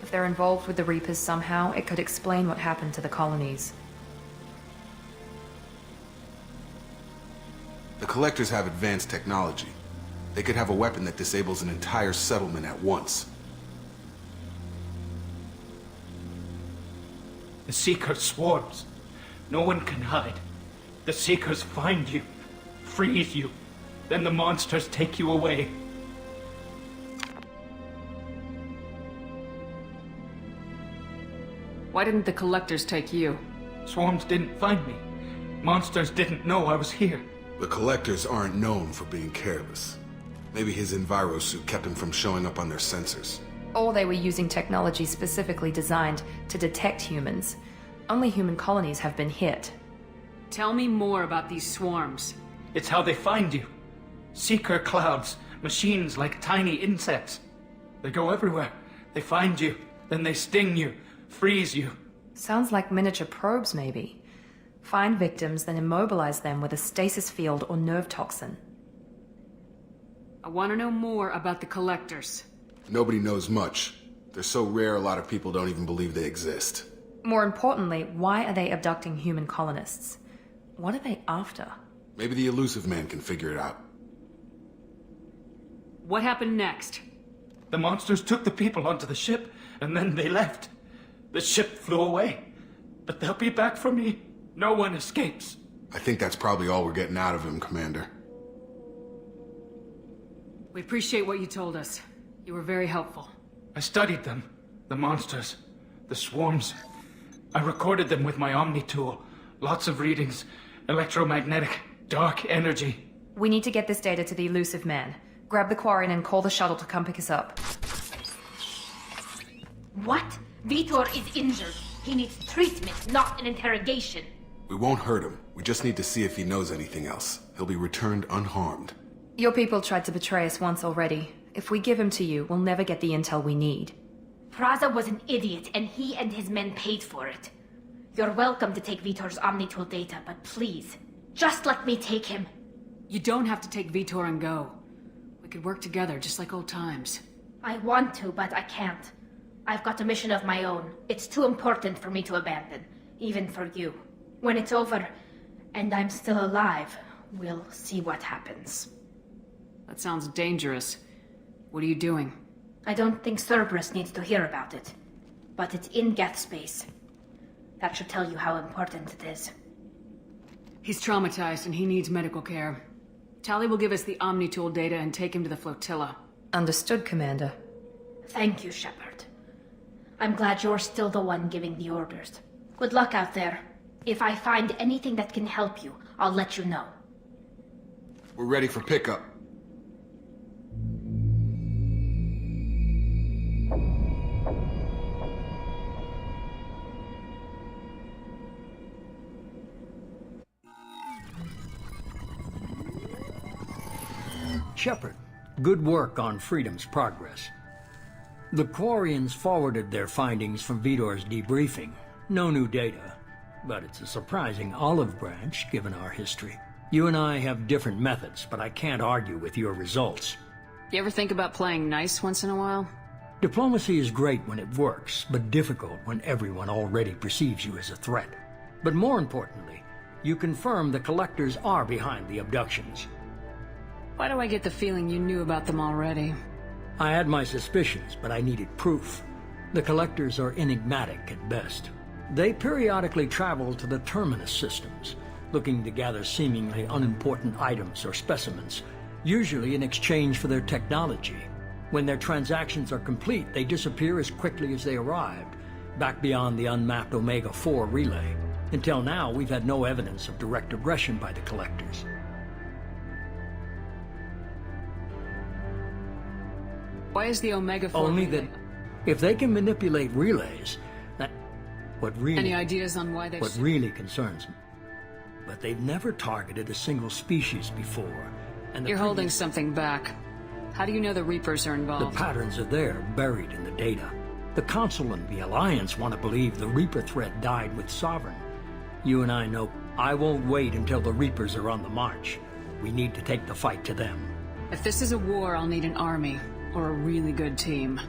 If they're involved with the Reapers somehow, it could explain what happened to the colonies. The Collectors have advanced technology. They could have a weapon that disables an entire settlement at once. The Seeker swarms. No one can hide. The Seekers find you, freeze you, then the monsters take you away. Why didn't the collectors take you? Swarms didn't find me. Monsters didn't know I was here. The Collectors aren't known for being careless. Maybe his Enviro suit kept him from showing up on their sensors. Or they were using technology specifically designed to detect humans. Only human colonies have been hit. Tell me more about these swarms. It's how they find you. Seeker clouds, machines like tiny insects. They go everywhere. They find you, then they sting you, freeze you. Sounds like miniature probes, maybe. Find victims, then immobilize them with a stasis field or nerve toxin. I want to know more about the collectors. Nobody knows much. They're so rare a lot of people don't even believe they exist. More importantly, why are they abducting human colonists? What are they after? Maybe the Elusive Man can figure it out. What happened next? The monsters took the people onto the ship, and then they left. The ship flew away. But they'll be back for me. No one escapes. I think that's probably all we're getting out of him, Commander. We appreciate what you told us. You were very helpful. I studied them. The monsters. The swarms. I recorded them with my Omni tool. Lots of readings. Electromagnetic. Dark energy. We need to get this data to the Elusive Man. Grab the Quarian and call the shuttle to come pick us up. What? Vitor is injured. He needs treatment, not an interrogation. We won't hurt him. We just need to see if he knows anything else. He'll be returned unharmed. Your people tried to betray us once already. If we give him to you, we'll never get the intel we need. Praza was an idiot, and he and his men paid for it. You're welcome to take Vitor's Omnitool data, but please, just let me take him. You don't have to take Vitor and go. We could work together, just like old times. I want to, but I can't. I've got a mission of my own. It's too important for me to abandon, even for you. When it's over, and I'm still alive, We'll see what happens. That sounds dangerous. What are you doing? I don't think Cerberus needs to hear about it. But it's in Geth space. That should tell you how important it is. He's traumatized and he needs medical care. Tali will give us the Omni-Tool data and take him to the flotilla. Understood, Commander. Thank you, Shepard. I'm glad you're still the one giving the orders. Good luck out there. If I find anything that can help you, I'll let you know. We're ready for pickup. Shepard, good work on Freedom's progress. The Quarians forwarded their findings from Vidor's debriefing. No new data, but it's a surprising olive branch given our history. You and I have different methods, but I can't argue with your results. You ever think about playing nice once in a while? Diplomacy is great when it works, but difficult when everyone already perceives you as a threat. But more importantly, you confirm the Collectors are behind the abductions. Why do I get the feeling you knew about them already? I had my suspicions, but I needed proof. The Collectors are enigmatic at best. They periodically travel to the Terminus systems, looking to gather seemingly unimportant items or specimens, usually in exchange for their technology. When their transactions are complete, they disappear as quickly as they arrived, back beyond the unmapped Omega-4 relay. Until now, we've had no evidence of direct aggression by the Collectors. Why is the Omega-4 Only relay? that if they can manipulate relays, that Any ideas on why what really concerns me. But they've never targeted a single species before. And You're holding something back. How do you know the Reapers are The involved? patterns are there, buried in the data. The Council and the Alliance want to believe the Reaper threat died with Sovereign. You and I know I won't wait until the Reapers are on the march. We need to take the fight to them. If this is a war, I'll need an army, or a really good team.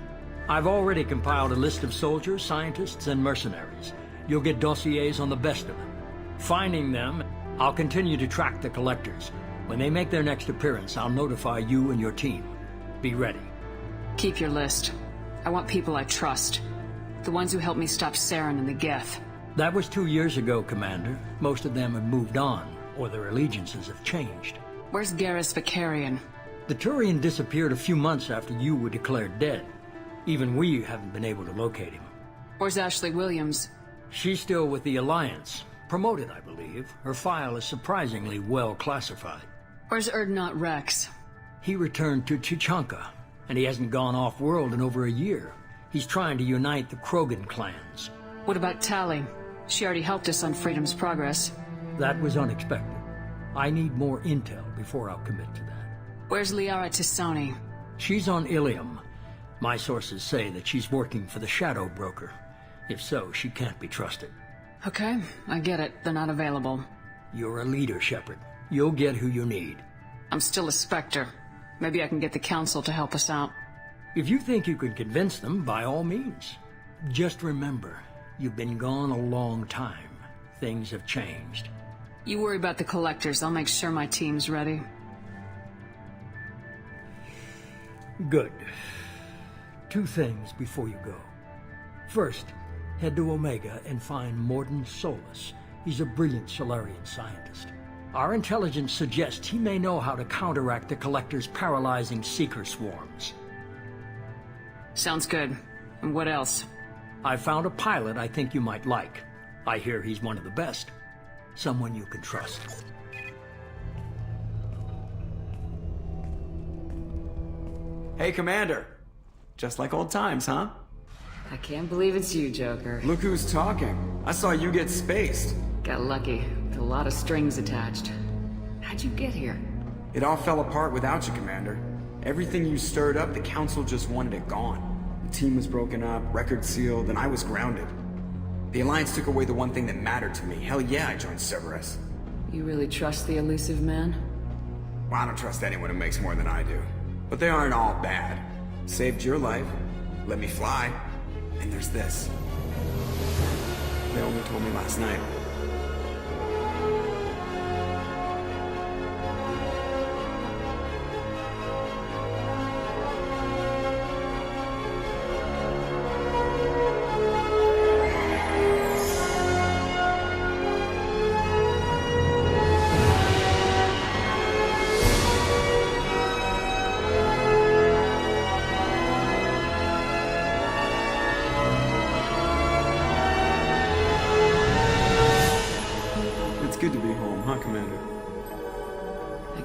I've already compiled a list of soldiers, scientists, and mercenaries. You'll get dossiers on the best of them. Finding them, I'll continue to track the Collectors. When they make their next appearance, I'll notify you and your team. Be ready. Keep your list. I want people I trust. The ones who helped me stop Saren and the Geth. That was 2 years ago, Commander. Most of them have moved on, or their allegiances have changed. Where's Garrus Vicarian? The Turian disappeared a few months after you were declared dead. Even we haven't been able to locate him. Where's Ashley Williams? She's still with the Alliance. Promoted, I believe. Her file is surprisingly well classified. Where's Erdnot Rex? He returned to Chichanka, and he hasn't gone off-world in over a year. He's trying to unite the Krogan clans. What about Tali? She already helped us on Freedom's progress. That was unexpected. I need more intel before I'll commit to that. Where's Liara Tisoni? She's on Ilium. My sources say that she's working for the Shadow Broker. If so, she can't be trusted. Okay, I get it. They're not available. You're a leader, Shepard. You'll get who you need. I'm still a Spectre. Maybe I can get the Council to help us out. If you think you can convince them, by all means. Just remember, you've been gone a long time. Things have changed. You worry about the Collectors. I'll make sure my team's ready. Good. 2 things before you go. First, head to Omega and find Mordin Solus. He's a brilliant Solarian scientist. Our intelligence suggests he may know how to counteract the Collector's paralyzing Seeker swarms. Sounds good. And what else? I found a pilot I think you might like. I hear he's one of the best. Someone you can trust. Hey, Commander. Just like old times, huh? I can't believe it's you, Joker. Look who's talking. I saw you get spaced. Got lucky. With a lot of strings attached. How'd you get here? It all fell apart without you, Commander. Everything you stirred up, the Council just wanted it gone. The team was broken up, record sealed, and I was grounded. The Alliance took away the one thing that mattered to me. Hell yeah, I joined Cerberus. You really trust the elusive man? Well, I don't trust anyone who makes more than I do. But they aren't all bad. Saved your life, let me fly, and there's this. They only told me last night.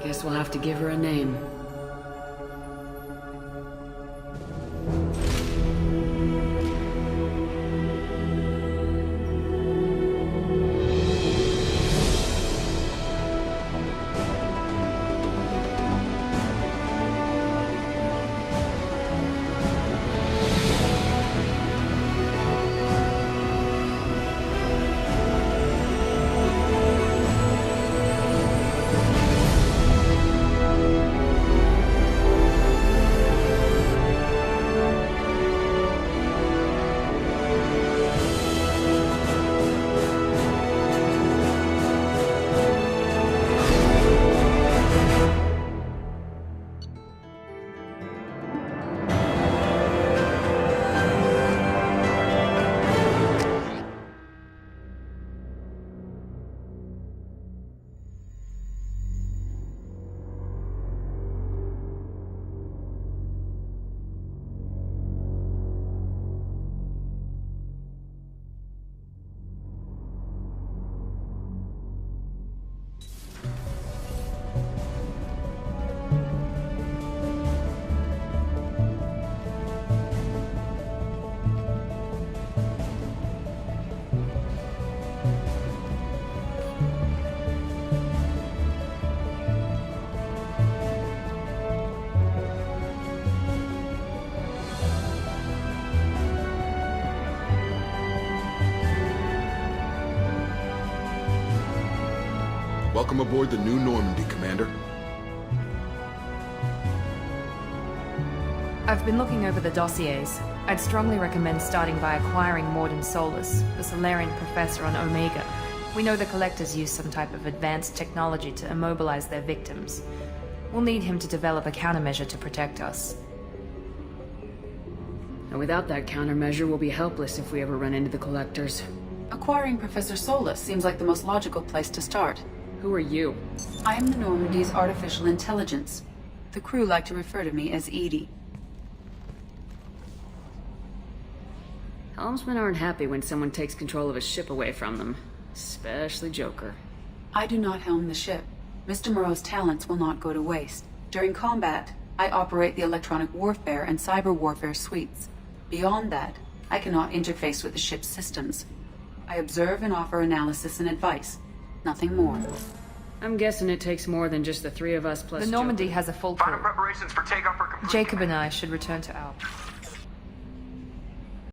Guess we'll have to give her a name. Welcome aboard the New Normandy, Commander. I've been looking over the dossiers. I'd strongly recommend starting by acquiring Morden Solus, the Solarian professor on Omega. We know the Collectors use some type of advanced technology to immobilize their victims. We'll need him to develop a countermeasure to protect us. And without that countermeasure, we'll be helpless if we ever run into the Collectors. Acquiring Professor Solus seems like the most logical place to start. Who are you? I am the Normandy's artificial intelligence. The crew like to refer to me as Edie. Helmsmen aren't happy when someone takes control of a ship away from them. Especially Joker. I do not helm the ship. Mr. Moreau's talents will not go to waste. During combat, I operate the electronic warfare and cyber warfare suites. Beyond that, I cannot interface with the ship's systems. I observe and offer analysis and advice. Nothing more. I'm guessing it takes more than just the three of us plus The Normandy Joker. has a full crew. Final preparations for takeoff are complete. Jacob and I should return to Alp.